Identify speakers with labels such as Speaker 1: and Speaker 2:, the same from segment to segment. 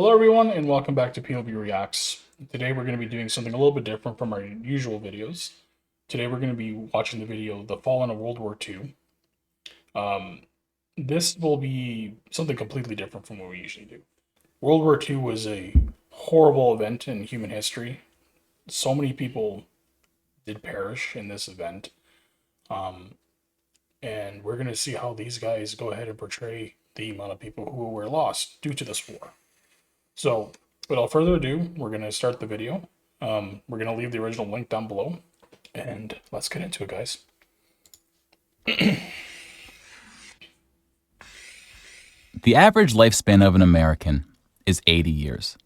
Speaker 1: Hello everyone and welcome back to POV Reacts. Today we're going to be doing something a little bit different from our usual videos. Today we're going to be watching the video The Fallen of World War II. This will be something completely different from what we usually do. World War II was a horrible event in human history. So many people did perish in this event. And we're going to see how these guys go ahead and portray the amount of people who were lost due to this war. So, without further ado, we're going to start the video. We're going to leave the original link down below, and let's get into it, guys.
Speaker 2: The average lifespan of an American is 80 years,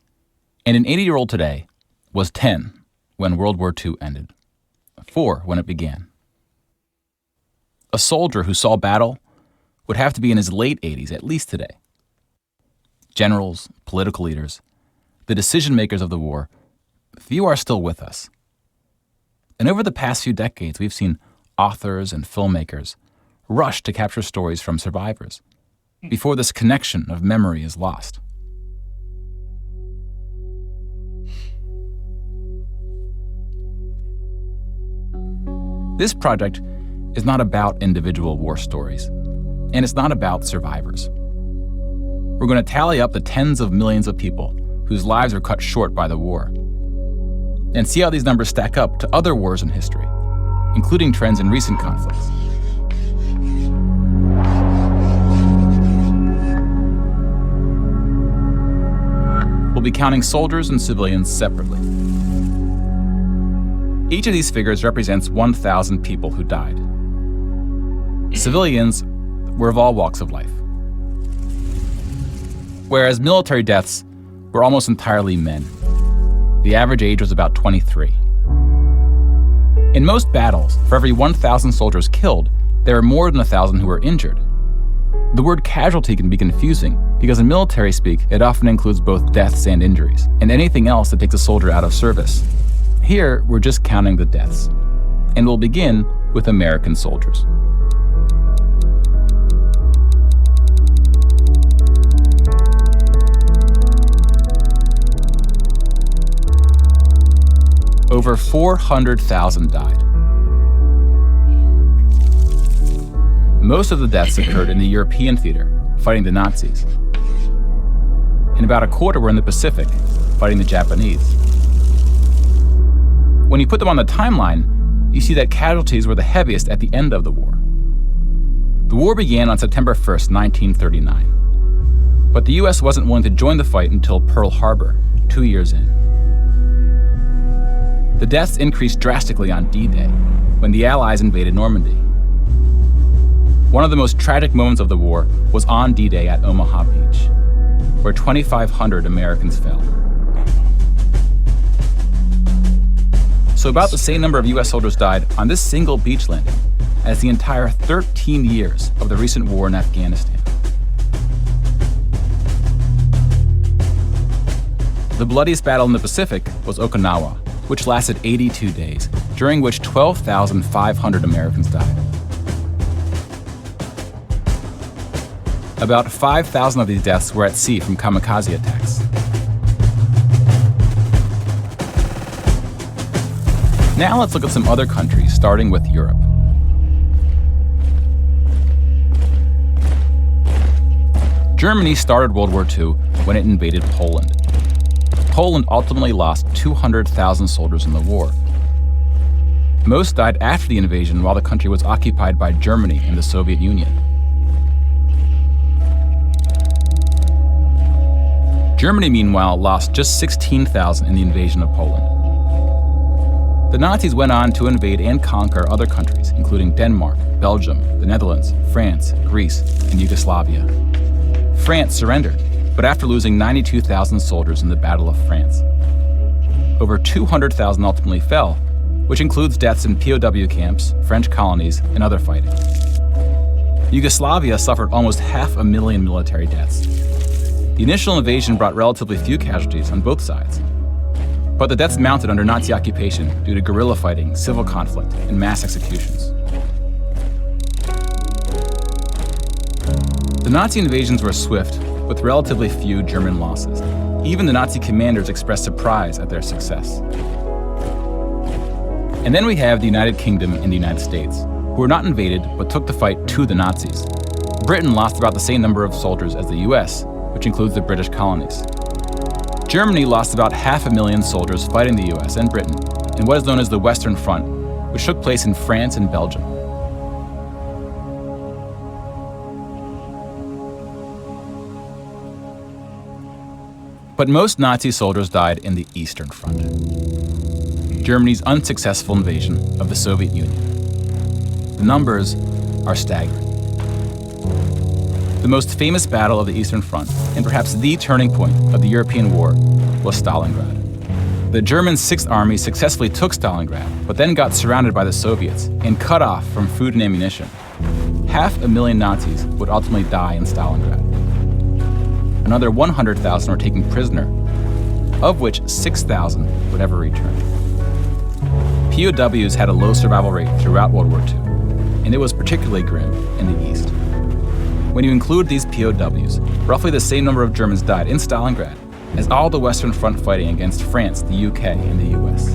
Speaker 2: and an 80-year-old today was 10 when World War II ended, 4 when it began. A soldier who saw battle would have to be in his late 80s at least today. Generals, political leaders, the decision-makers of the war, few are still with us. And over the past few decades, we've seen authors and filmmakers rush to capture stories from survivors before this connection of memory is lost. This project is not about individual war stories, and it's not about survivors. We're going to tally up the tens of millions of people whose lives were cut short by the war, and see how these numbers stack up to other wars in history, including trends in recent conflicts. We'll be counting soldiers and civilians separately. Each of these figures represents 1,000 people who died. Civilians were of all walks of life, whereas military deaths were almost entirely men. The average age was about 23. In most battles, for every 1,000 soldiers killed, there are more than 1,000 who were injured. The word casualty can be confusing because in military speak, it often includes both deaths and injuries, and anything else that takes a soldier out of service. Here, we're just counting the deaths, and we'll begin with American soldiers. Over 400,000 died. Most of the deaths occurred in the European theater, fighting the Nazis. And about a quarter were in the Pacific, fighting the Japanese. When you put them on the timeline, you see that casualties were the heaviest at the end of the war. The war began on September 1st, 1939. But the US wasn't willing to join the fight until Pearl Harbor, 2 years in. The deaths increased drastically on D-Day, when the Allies invaded Normandy. One of the most tragic moments of the war was on D-Day at Omaha Beach, where 2,500 Americans fell. So about the same number of US soldiers died on this single beach landing as the entire 13 years of the recent war in Afghanistan. The bloodiest battle in the Pacific was Okinawa, which lasted 82 days, during which 12,500 Americans died. About 5,000 of these deaths were at sea from kamikaze attacks. Now let's look at some other countries, starting with Europe. Germany started World War II when it invaded Poland. Poland ultimately lost 200,000 soldiers in the war. Most died after the invasion while the country was occupied by Germany and the Soviet Union. Germany, meanwhile, lost just 16,000 in the invasion of Poland. The Nazis went on to invade and conquer other countries, including Denmark, Belgium, the Netherlands, France, Greece, and Yugoslavia. France surrendered, but after losing 92,000 soldiers in the Battle of France. Over 200,000 ultimately fell, which includes deaths in POW camps, French colonies, and other fighting. Yugoslavia suffered almost 500,000 military deaths. The initial invasion brought relatively few casualties on both sides, but the deaths mounted under Nazi occupation due to guerrilla fighting, civil conflict, and mass executions. The Nazi invasions were swift with relatively few German losses. Even the Nazi commanders expressed surprise at their success. And then we have the United Kingdom and the United States, who were not invaded but took the fight to the Nazis. Britain lost about the same number of soldiers as the US, which includes the British colonies. Germany lost about 500,000 soldiers fighting the US and Britain in what is known as the Western Front, which took place in France and Belgium. But most Nazi soldiers died in the Eastern Front, Germany's unsuccessful invasion of the Soviet Union. The numbers are staggering. The most famous battle of the Eastern Front, and perhaps the turning point of the European war, was Stalingrad. The German 6th Army successfully took Stalingrad, but then got surrounded by the Soviets and cut off from food and ammunition. 500,000 Nazis would ultimately die in Stalingrad. Another 100,000 were taken prisoner, of which 6,000 would ever return. POWs had a low survival rate throughout World War II, and it was particularly grim in the East. When you include these POWs, roughly the same number of Germans died in Stalingrad as all the Western Front fighting against France, the UK, and the US.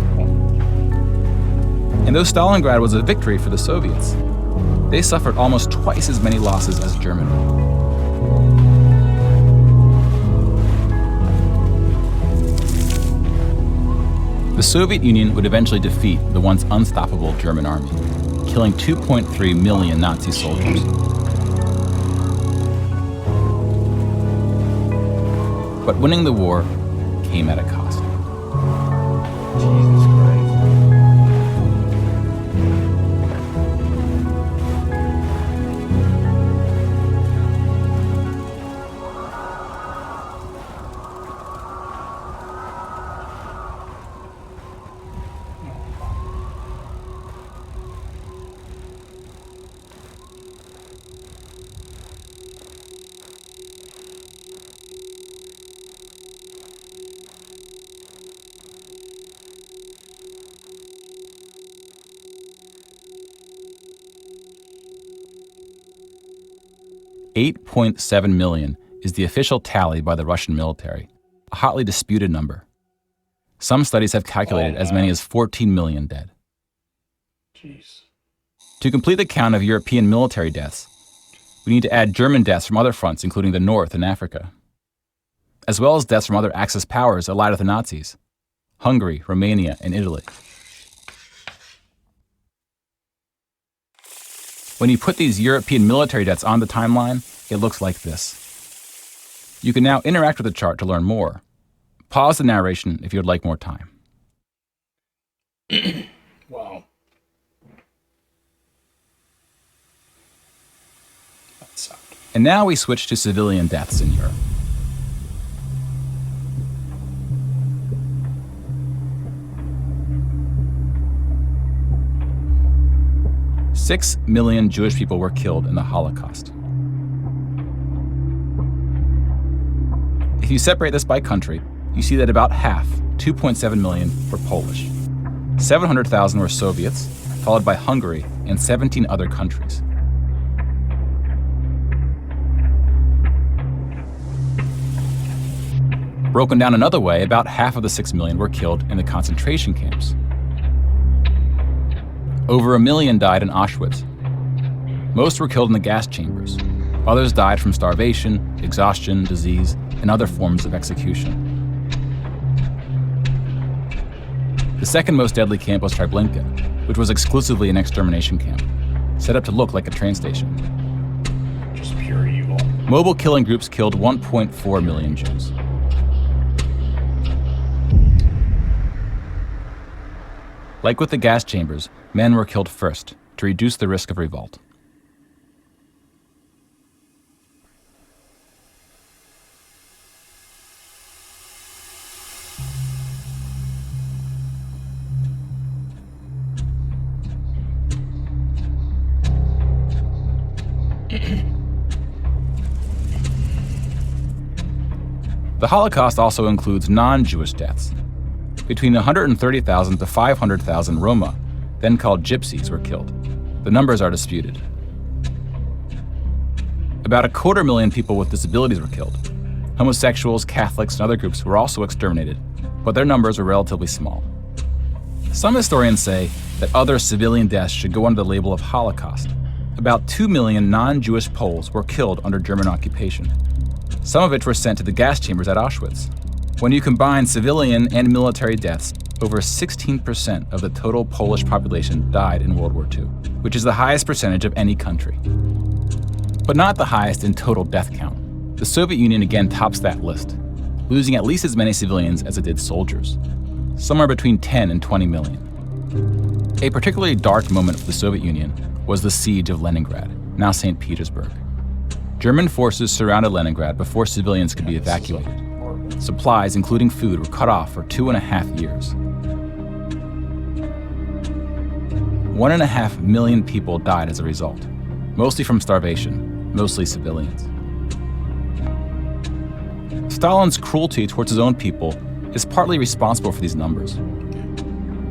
Speaker 2: And though Stalingrad was a victory for the Soviets, they suffered almost twice as many losses as Germany. The Soviet Union would eventually defeat the once unstoppable German army, killing 2.3 million Nazi soldiers. But winning the war came at a cost.
Speaker 3: Jesus Christ.
Speaker 2: 8.7 million is the official tally by the Russian military, a hotly disputed number. Some studies have calculated as many as 14 million dead.
Speaker 1: Jeez.
Speaker 2: To complete the count of European military deaths, we need to add German deaths from other fronts, including the North and Africa, as well as deaths from other Axis powers allied with the Nazis, Hungary, Romania, and Italy. When you put these European military deaths on the timeline, it looks like this. You can now interact with the chart to learn more. Pause the narration if you would like more time.
Speaker 1: Wow. That sucked.
Speaker 2: And now we switch to civilian deaths in Europe. Six million Jewish people were killed in the Holocaust. If you separate this by country, you see that about half, 2.7 million, were Polish. 700,000 were Soviets, followed by Hungary and 17 other countries. Broken down another way, about half of the 6 million were killed in the concentration camps. Over 1 million died in Auschwitz. Most were killed in the gas chambers. Others died from starvation, exhaustion, disease, and other forms of execution. The second most deadly camp was Treblinka, which was exclusively an extermination camp, set up to look like a train station.
Speaker 1: Just pure evil.
Speaker 2: Mobile killing groups killed 1.4 million Jews. Like with the gas chambers, men were killed first to reduce the risk of revolt. The Holocaust also includes non-Jewish deaths. Between 130,000 to 500,000 Roma, then called Gypsies, were killed. The numbers are disputed. About 250,000 people with disabilities were killed, Homosexuals, Catholics, and other groups were also exterminated, but their numbers were relatively small. Some historians say that other civilian deaths should go under the label of Holocaust. About 2 million non-Jewish Poles were killed under German occupation, some of which were sent to the gas chambers at Auschwitz. When you combine civilian and military deaths, over 16% of the total Polish population died in World War II, which is the highest percentage of any country. But not the highest in total death count. The Soviet Union again tops that list, losing at least as many civilians as it did soldiers, somewhere between 10 and 20 million. A particularly dark moment for the Soviet Union was the siege of Leningrad, now St. Petersburg. German forces surrounded Leningrad before civilians could be evacuated. Supplies, including food, were cut off for 2.5 years. 1.5 million people died as a result, mostly from starvation, mostly civilians. Stalin's cruelty towards his own people is partly responsible for these numbers.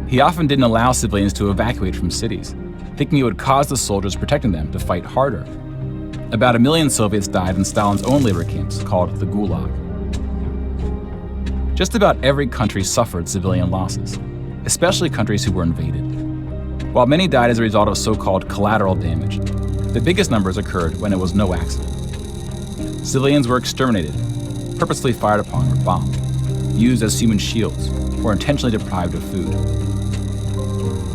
Speaker 2: He often didn't allow civilians to evacuate from cities, thinking it would cause the soldiers protecting them to fight harder. About 1 million Soviets died in Stalin's own labor camps, called the Gulag. Just about every country suffered civilian losses, especially countries who were invaded. While many died as a result of so-called collateral damage, the biggest numbers occurred when it was no accident. Civilians were exterminated, purposely fired upon or bombed, used as human shields, or intentionally deprived of food.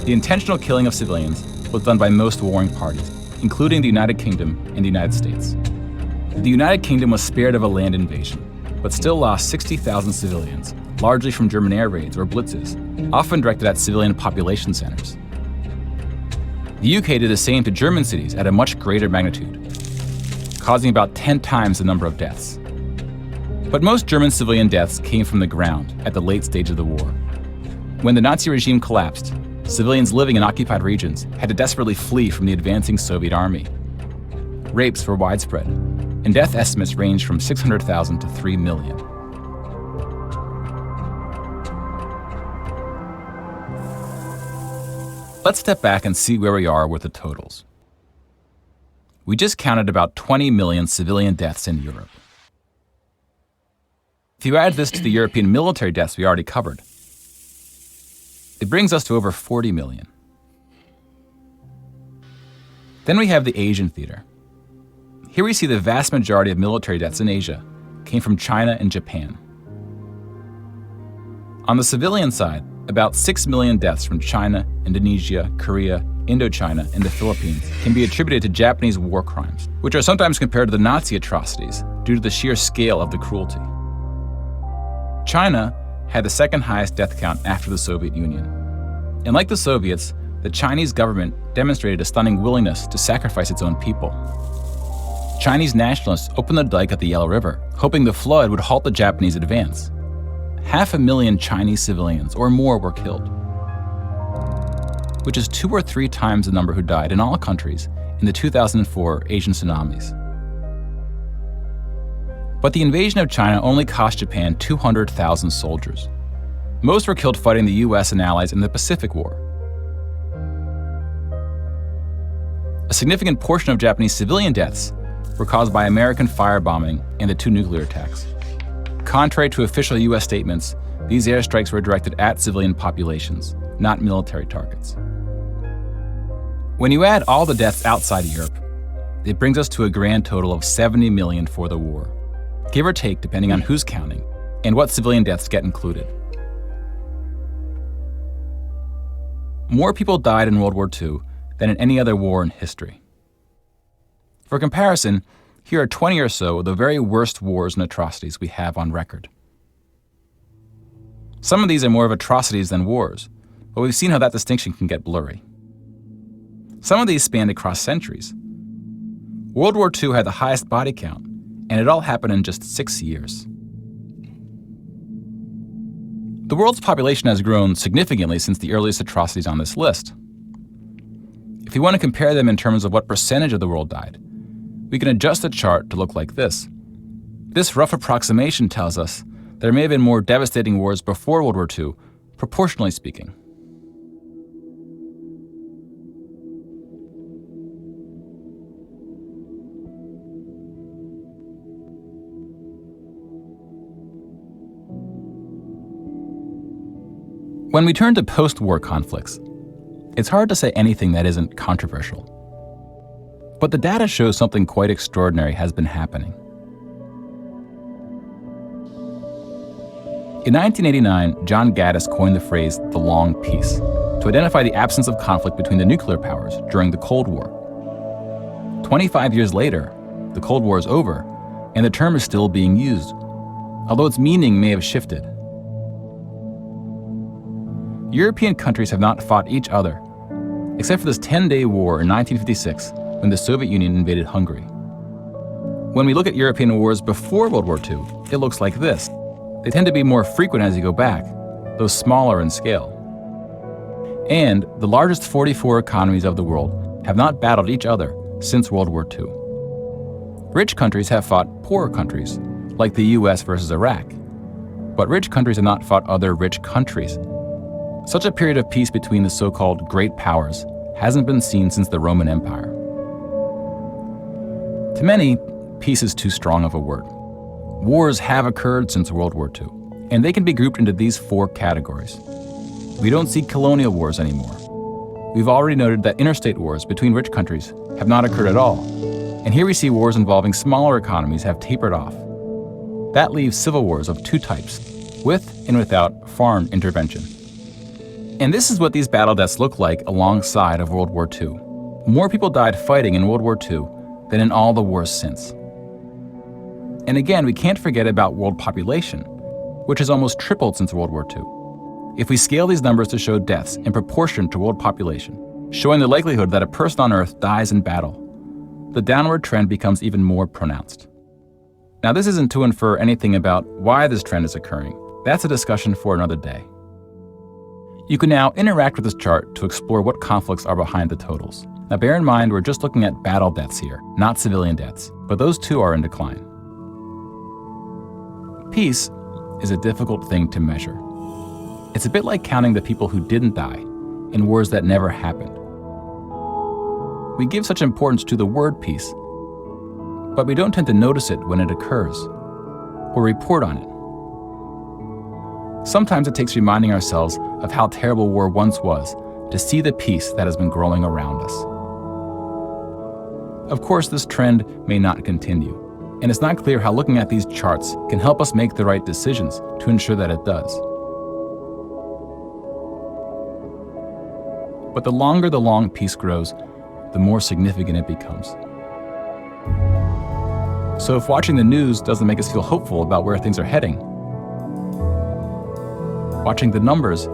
Speaker 2: The intentional killing of civilians was done by most warring parties, including the United Kingdom and the United States. The United Kingdom was spared of a land invasion, but still lost 60,000 civilians, largely from German air raids or blitzes, often directed at civilian population centers. The UK did the same to German cities at a much greater magnitude, causing about 10 times the number of deaths. But most German civilian deaths came from the ground at the late stage of the war. When the Nazi regime collapsed, civilians living in occupied regions had to desperately flee from the advancing Soviet army. Rapes were widespread, and death estimates ranged from 600,000 to 3 million. Let's step back and see where we are with the totals. We just counted about 20 million civilian deaths in Europe. If you add this to the European military deaths we already covered, it brings us to over 40 million. Then we have the Asian theater. Here we see the vast majority of military deaths in Asia came from China and Japan. On the civilian side, about 6 million deaths from China, Indonesia, Korea, Indochina, and the Philippines can be attributed to Japanese war crimes, which are sometimes compared to the Nazi atrocities due to the sheer scale of the cruelty. China had the second highest death count after the Soviet Union. And like the Soviets, the Chinese government demonstrated a stunning willingness to sacrifice its own people. Chinese nationalists opened the dike at the Yellow River, hoping the flood would halt the Japanese advance. 500,000 Chinese civilians or more were killed, which is 2 or 3 times the number who died in all countries in the 2004 Asian tsunamis. But the invasion of China only cost Japan 200,000 soldiers. Most were killed fighting the US and allies in the Pacific War. A significant portion of Japanese civilian deaths were caused by American firebombing and the 2 nuclear attacks. Contrary to official US statements, these airstrikes were directed at civilian populations, not military targets. When you add all the deaths outside Europe, it brings us to a grand total of 70 million for the war, give or take depending on who's counting and what civilian deaths get included. More people died in World War II than in any other war in history. For comparison, here are 20 or so of the very worst wars and atrocities we have on record. Some of these are more of atrocities than wars, but we've seen how that distinction can get blurry. Some of these spanned across centuries. World War II had the highest body count, and it all happened in just 6 years. The world's population has grown significantly since the earliest atrocities on this list. If you want to compare them in terms of what percentage of the world died, we can adjust the chart to look like this. This rough approximation tells us there may have been more devastating wars before World War II, proportionally speaking. When we turn to post-war conflicts, it's hard to say anything that isn't controversial. But the data shows something quite extraordinary has been happening. In 1989, John Gaddis coined the phrase the long peace to identify the absence of conflict between the nuclear powers during the Cold War. 25 years later, the Cold War is over, and the term is still being used, although its meaning may have shifted. European countries have not fought each other, except for this 10-day war in 1956 when the Soviet Union invaded Hungary. When we look at European wars before World War II, it looks like this. They tend to be more frequent as you go back, though smaller in scale. And the largest 44 economies of the world have not battled each other since World War II. Rich countries have fought poorer countries, like the US versus Iraq. But rich countries have not fought other rich countries. Such a period of peace between the so-called great powers hasn't been seen since the Roman Empire. To many, peace is too strong of a word. Wars have occurred since World War II, and they can be grouped into these 4 categories. We don't see colonial wars anymore. We've already noted that interstate wars between rich countries have not occurred at all, and here we see wars involving smaller economies have tapered off. That leaves civil wars of 2 types, with and without foreign intervention. And this is what these battle deaths look like alongside of World War II. More people died fighting in World War II than in all the wars since. And again, we can't forget about world population, which has almost tripled since World War II. If we scale these numbers to show deaths in proportion to world population, showing the likelihood that a person on Earth dies in battle, the downward trend becomes even more pronounced. Now, this isn't to infer anything about why this trend is occurring. That's a discussion for another day. You can now interact with this chart to explore what conflicts are behind the totals. Now, bear in mind, we're just looking at battle deaths here, not civilian deaths, but those too are in decline. Peace is a difficult thing to measure. It's a bit like counting the people who didn't die in wars that never happened. We give such importance to the word peace, but we don't tend to notice it when it occurs or report on it. Sometimes it takes reminding ourselves of how terrible war once was to see the peace that has been growing around us. Of course, this trend may not continue, and it's not clear how looking at these charts can help us make the right decisions to ensure that it does. But the longer the long peace grows, the more significant it becomes. So if watching the news doesn't make us feel hopeful about where things are heading, watching the numbers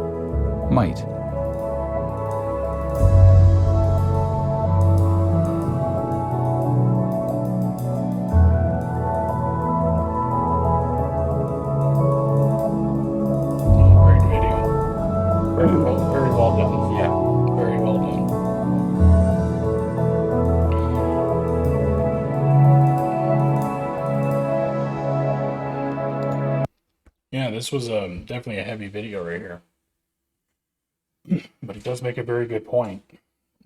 Speaker 2: might.
Speaker 1: Great video. Very well done. Yeah, very well done. Yeah, this was definitely a heavy video right here. But he does make a very good point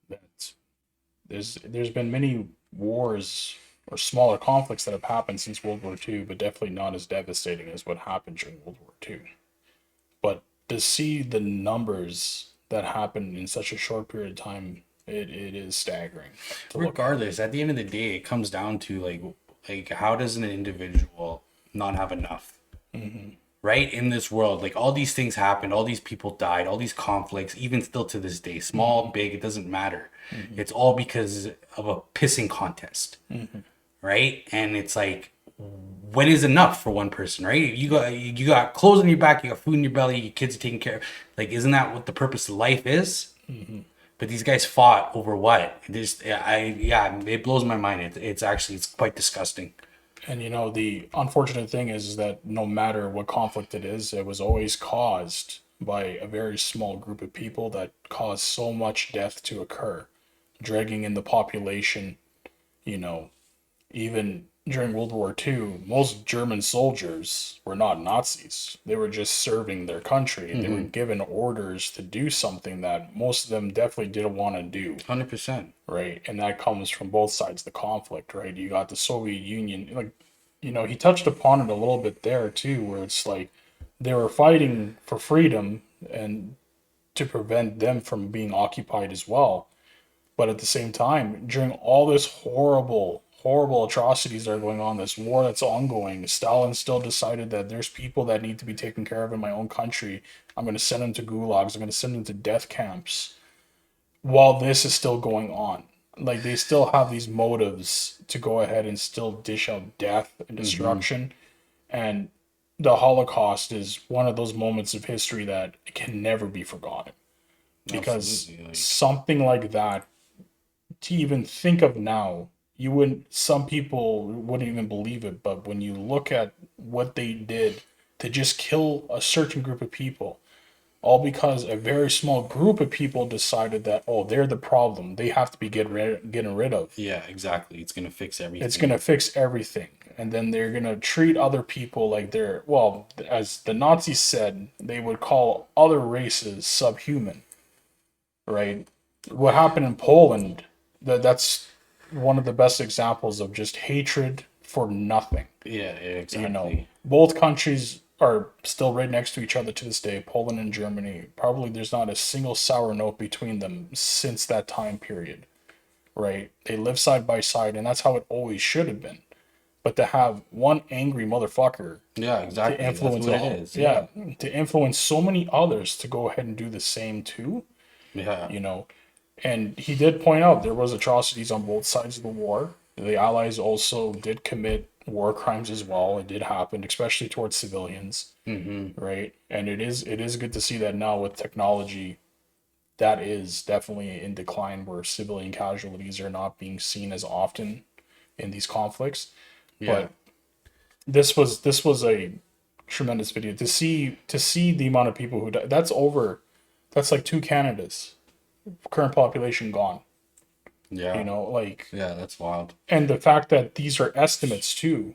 Speaker 1: that there's been many wars or smaller conflicts that have happened since World War II, but definitely not as devastating as what happened during World War II. But to see the numbers that happened in such a short period of time, it is staggering.
Speaker 3: Regardless, at the end of the day, it comes down to like how does an individual not have enough? Right? In this world, like all these things happened, all these people died, all these conflicts, even still to this day, small, big, it doesn't matter. It's all because of a pissing contest. Right? And it's like, when is enough for one person, right? You got clothes on your back, you got food in your belly, your kids are taken care of. Like, isn't that what the purpose of life is? But these guys fought over what? It blows my mind. It's quite disgusting.
Speaker 1: And you know, the unfortunate thing is that no matter what conflict it is, it was always caused by a very small group of people that caused so much death to occur, dragging in the population. You know, even during World War II, most German soldiers were not Nazis. They were just serving their country. They were given orders to do something that most of them definitely didn't want to do.
Speaker 3: 100%.
Speaker 1: Right? And that comes from both sides of the conflict, right? You got the Soviet Union, like, you know, he touched upon it a little bit there too, where it's like they were fighting for freedom and to prevent them from being occupied as well. But at the same time, during all this horrible atrocities that are going on, this war that's ongoing, Stalin still decided that there's people that need to be taken care of in my own country. I'm going to send them to gulags. I'm going to send them to death camps while this is still going on. Like, they still have these motives to go ahead and still dish out death and destruction. And the Holocaust is one of those moments of history that can never be forgotten. Because something like that, to even think of now, you wouldn't, some people wouldn't even believe it, but when you look at what they did to just kill a certain group of people, all because a very small group of people decided that, oh, they're the problem, they have to be getting rid of.
Speaker 3: Yeah, exactly. It's gonna fix everything.
Speaker 1: It's gonna fix everything. And then they're gonna treat other people like they're, well, as the Nazis said, they would call other races subhuman, right? What happened in Poland, that's one of the best examples of just hatred for nothing.
Speaker 3: Yeah, exactly.
Speaker 1: You know, both countries are still right next to each other to this day, Poland and Germany. Probably there's not a single sour note between them since that time period, right? They live side by side, and that's how it always should have been. But to have one angry motherfucker,
Speaker 3: yeah, exactly,
Speaker 1: to influence
Speaker 3: that's what it is. Yeah.
Speaker 1: to influence so many others to go ahead and do the same too,
Speaker 3: Yeah.
Speaker 1: you know. And he did point out there was atrocities on both sides of the war. The Allies also did commit war crimes as well. It did happen, especially towards civilians, right? And it is good to see that now with technology, that is definitely in decline, where civilian casualties are not being seen as often in these conflicts.
Speaker 3: Yeah.
Speaker 1: But this was a tremendous video to see the amount of people who died. That's like 2 Canadas. Current population gone.
Speaker 3: Yeah.
Speaker 1: You know, like,
Speaker 3: yeah, that's wild.
Speaker 1: and the fact that these are estimates too.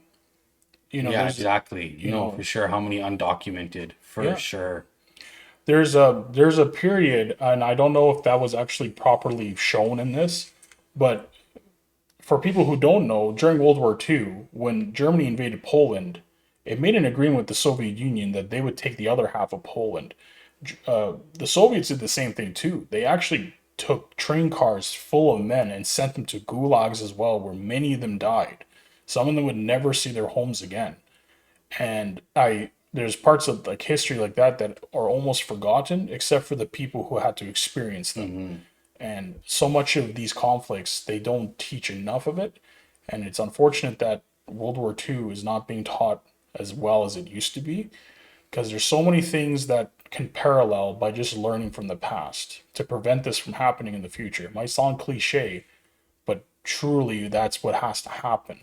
Speaker 1: You know,
Speaker 3: Yeah,
Speaker 1: there's,
Speaker 3: exactly. You know
Speaker 1: know,
Speaker 3: for sure how many undocumented, for
Speaker 1: Yeah.
Speaker 3: sure.
Speaker 1: there's a period, and I don't know if that was actually properly shown in this, but for people who don't know, during World War II, when Germany invaded Poland, it made an agreement with the Soviet Union that they would take the other half of Poland. The Soviets did the same thing too. They actually took train cars full of men and sent them to gulags as well, where many of them died. Some of them would never see their homes again. And there's parts of like history like that are almost forgotten, except for the people who had to experience them. And so much of these conflicts, they don't teach enough of it. And it's unfortunate that World War II is not being taught as well as it used to be, because there's so many things that can parallel by just learning from the past to prevent this from happening in the future. It might sound cliche, but truly that's what has to happen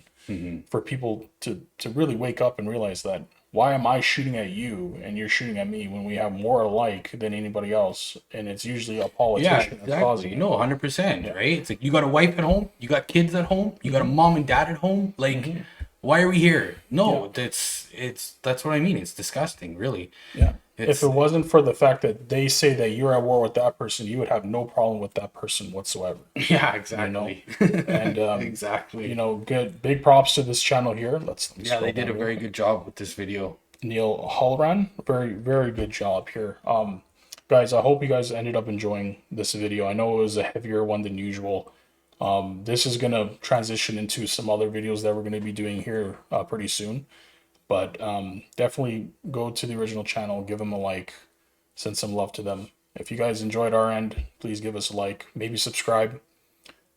Speaker 1: for people to really wake up and realize that, why am I shooting at you and you're shooting at me when we have more alike than anybody else? And it's usually a
Speaker 3: Yeah,
Speaker 1: politician that's causing
Speaker 3: exactly.
Speaker 1: it.
Speaker 3: No, 100%, right? It's like, you got a wife at home, you got kids at home, you got a mom and dad at home. Like, why are we here? No, that's what I mean. It's disgusting, really.
Speaker 1: Yeah.
Speaker 3: It's,
Speaker 1: If it wasn't for the fact that they say that you're at war with that person, you would have no problem with that person whatsoever.
Speaker 3: yeah, exactly.
Speaker 1: And
Speaker 3: exactly.
Speaker 1: you know, good big props to this channel here. Let's
Speaker 3: Yeah,
Speaker 1: scroll
Speaker 3: they did a
Speaker 1: down
Speaker 3: very good job with this video.
Speaker 1: Neil Halloran, very good job here. Guys, I hope you guys ended up enjoying this video. I know it was a heavier one than usual. This is gonna transition into some other videos that we're gonna be doing here pretty soon. But definitely go to the original channel, give them a like, send some love to them. If you guys enjoyed our end, please give us a like, maybe subscribe.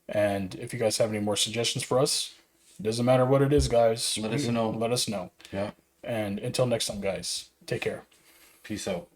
Speaker 1: And if you guys have any more suggestions for us, it doesn't matter what it is, guys.
Speaker 3: Let us know.
Speaker 1: Let us know.
Speaker 3: Yeah.
Speaker 1: And until next time, guys, take care.
Speaker 3: Peace out.